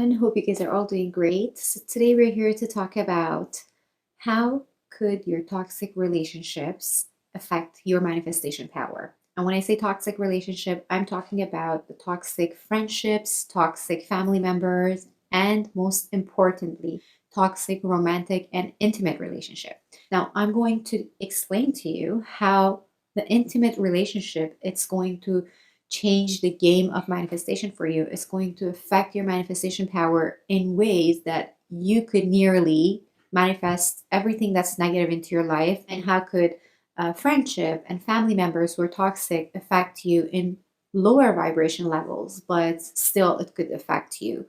everyone. Hope you guys are all doing great. So today we're here to talk about how could your toxic relationships affect your manifestation power. And when I say toxic relationship, I'm talking about the toxic friendships, toxic family members, and most importantly, toxic romantic and intimate relationship. Now, I'm going to explain to you how the intimate relationship it's going to change the game of manifestation for you. It's going to affect your manifestation power in ways that you could nearly manifest everything that's negative into your life. And how could friendship and family members who are toxic affect you in lower vibration levels, but still it could affect you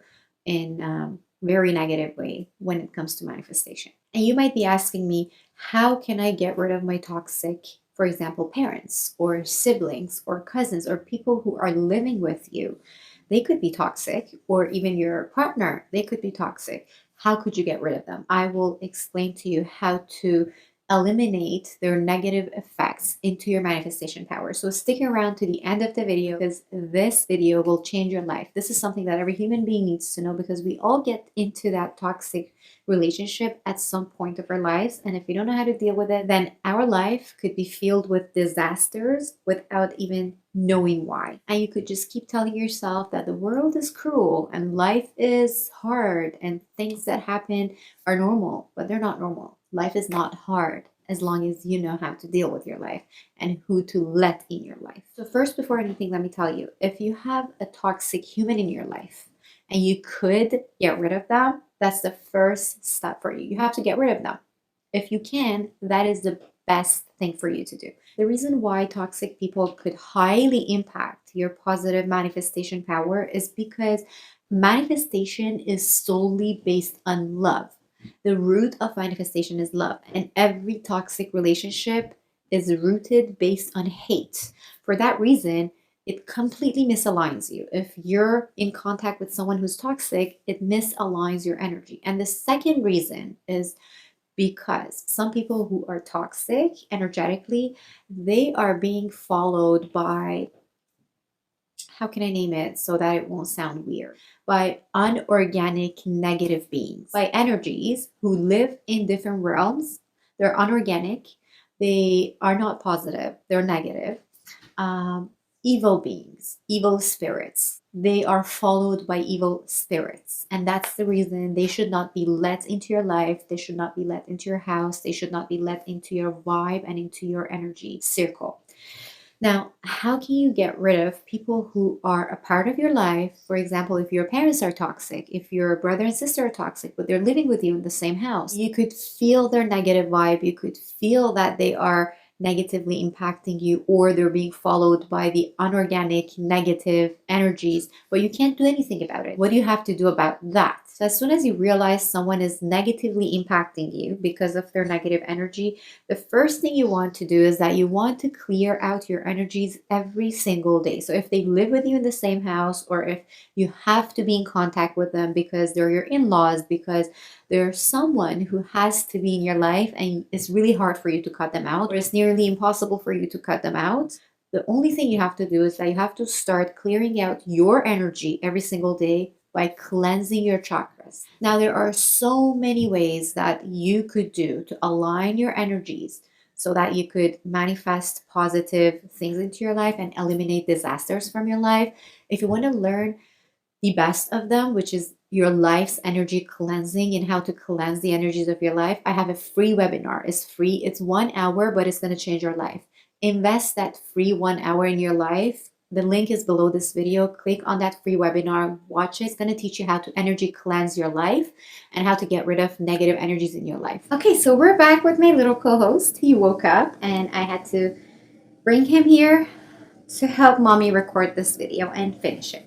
in very negative way when it comes to manifestation. And you might be asking me, how can I get rid of my toxic, for example, parents or siblings or cousins or people who are living with you? They could be toxic, or even your partner, they could be toxic. How could you get rid of them? I will explain to you how to eliminate their negative effects into your manifestation power. So stick around to the end of the video because this video will change your life. This is something that every human being needs to know because we all get into that toxic relationship at some point of our lives. And if we don't know how to deal with it, then our life could be filled with disasters without even knowing why. And you could just keep telling yourself that the world is cruel and life is hard and things that happen are normal, but they're not normal. Life is not hard as long as you know how to deal with your life and who to let in your life. So first, before anything, let me tell you, if you have a toxic human in your life and you could get rid of them, that's the first step for you. You have to get rid of them. If you can, that is the best thing for you to do. The reason why toxic people could highly impact your positive manifestation power is because manifestation is solely based on love. The root of manifestation is love, and every toxic relationship is rooted based on hate. For that reason, it completely misaligns you. If you're in contact with someone who's toxic, it misaligns your energy. And the second reason is because some people who are toxic energetically, they are being followed by, how can I name it so that it won't sound weird? By unorganic negative beings, by energies who live in different realms. They're unorganic, they are not positive, they're negative. Evil beings, evil spirits. They are followed by evil spirits. And that's the reason they should not be let into your life. They should not be let into your house. They should not be let into your vibe and into your energy circle. Now, how can you get rid of people who are a part of your life? For example, if your parents are toxic, if your brother and sister are toxic, but they're living with you in the same house, you could feel their negative vibe. You could feel that they are negatively impacting you, or they're being followed by the unorganic negative energies, but you can't do anything about it. What do you have to do about that? So as soon as you realize someone is negatively impacting you because of their negative energy, the first thing you want to do is that you want to clear out your energies every single day. So if they live with you in the same house, or if you have to be in contact with them because they're your in-laws, because there's someone who has to be in your life and it's really hard for you to cut them out, or it's nearly impossible for you to cut them out, the only thing you have to do is that you have to start clearing out your energy every single day by cleansing your chakras. Now, there are so many ways that you could do to align your energies so that you could manifest positive things into your life and eliminate disasters from your life. If you want to learn the best of them, which is your life's energy cleansing and how to cleanse the energies of your life, I have a free webinar. It's free. It's 1 hour, but it's going to change your life. Invest that free 1 hour in your life. The link is below this video. Click on that free webinar. Watch it. It's going to teach you how to energy cleanse your life and how to get rid of negative energies in your life. Okay, so we're back with my little co-host. He woke up and I had to bring him here to help mommy record this video and finish it.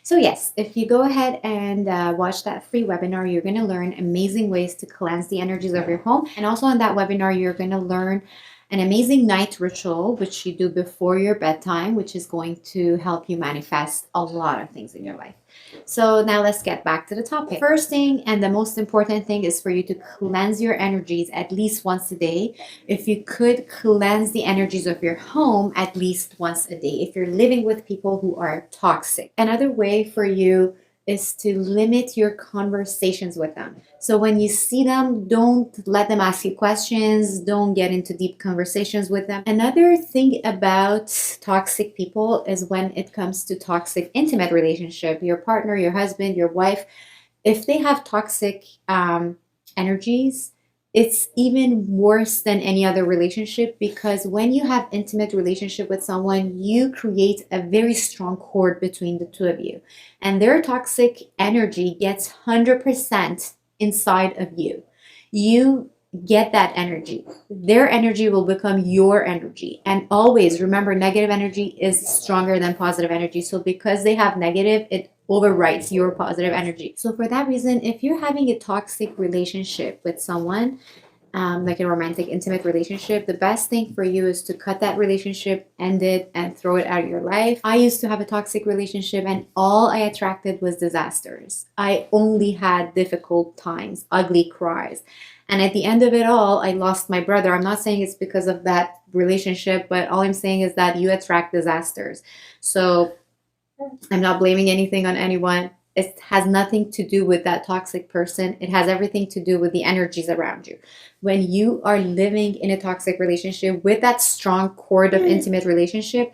So yes, if you go ahead and watch that free webinar, you're going to learn amazing ways to cleanse the energies of your home. And also on that webinar, you're going to learn an amazing night ritual, which you do before your bedtime, which is going to help you manifest a lot of things in your life. So now let's get back to the topic. First thing and the most important thing is for you to cleanse your energies at least once a day. If you could cleanse the energies of your home at least once a day, if you're living with people who are toxic. Another way for you is to limit your conversations with them. So when you see them, don't let them ask you questions, don't get into deep conversations with them. Another thing about toxic people is when it comes to toxic intimate relationship, your partner, your husband, your wife, if they have toxic energies, it's even worse than any other relationship, because when you have intimate relationship with someone, you create a very strong cord between the two of you, and their toxic energy gets 100% inside of you. You get that energy. Their energy will become your energy. And always remember, negative energy is stronger than positive energy. So because they have negative, it overwrites your positive energy. So for that reason, if you're having a toxic relationship with someone, like a romantic, intimate relationship, the best thing for you is to cut that relationship, end it, and throw it out of your life. I used to have a toxic relationship, and all I attracted was disasters. I only had difficult times, ugly cries. And at the end of it all, I lost my brother. I'm not saying it's because of that relationship, but all I'm saying is that you attract disasters. So I'm not blaming anything on anyone. It has nothing to do with that toxic person. It has everything to do with the energies around you. When you are living in a toxic relationship with that strong cord of intimate relationship,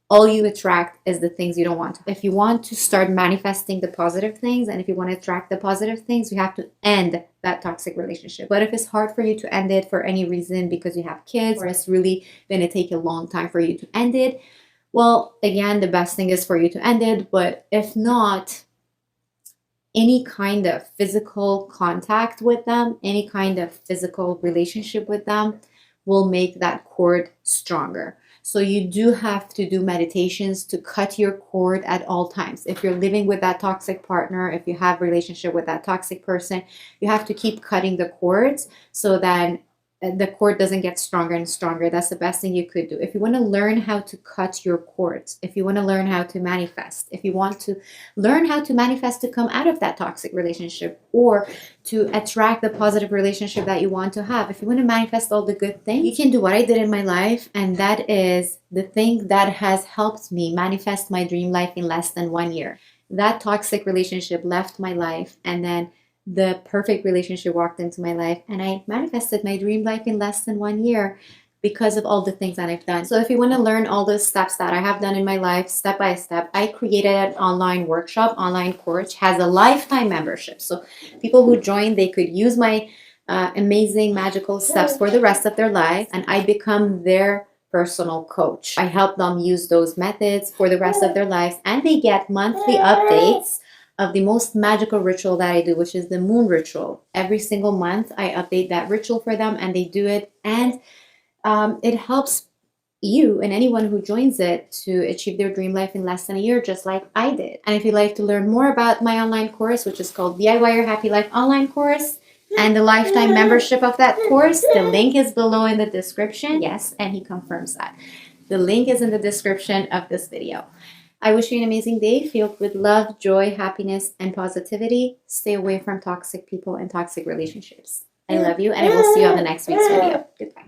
all you attract is the things you don't want. If you want to start manifesting the positive things, and if you want to attract the positive things, you have to end that toxic relationship. But if it's hard for you to end it for any reason, because you have kids, or it's really going to take a long time for you to end it, well, again, the best thing is for you to end it. But if not, any kind of physical contact with them, any kind of physical relationship with them will make that cord stronger. So you do have to do meditations to cut your cord at all times. If you're living with that toxic partner, if you have a relationship with that toxic person, you have to keep cutting the cords so that the cord doesn't get stronger and stronger. That's the best thing you could do. If you want to learn how to cut your cords, if you want to learn how to manifest, if you want to learn how to manifest to come out of that toxic relationship, or to attract the positive relationship that you want to have, if you want to manifest all the good things, you can do what I did in my life. And that is the thing that has helped me manifest my dream life in less than 1 year. That toxic relationship left my life, and then the perfect relationship walked into my life, and I manifested my dream life in less than 1 year because of all the things that I've done. So if you want to learn all the steps that I have done in my life, step by step, I created an online workshop, online course, has a lifetime membership. So people who join, they could use my amazing magical steps for the rest of their lives, and I become their personal coach. I help them use those methods for the rest of their lives, and they get monthly updates of the most magical ritual that I do, which is the moon ritual. Every single month, I update that ritual for them, and they do it. And it helps you and anyone who joins it to achieve their dream life in less than a year, just like I did. And if you'd like to learn more about my online course, which is called DIY Your Happy Life Online Course, and the lifetime membership of that course, the link is below in the description. Yes, and he confirms that. The link is in the description of this video. I wish you an amazing day filled with love, joy, happiness, and positivity. Stay away from toxic people and toxic relationships. I love you, and I will see you on the next week's video. Goodbye.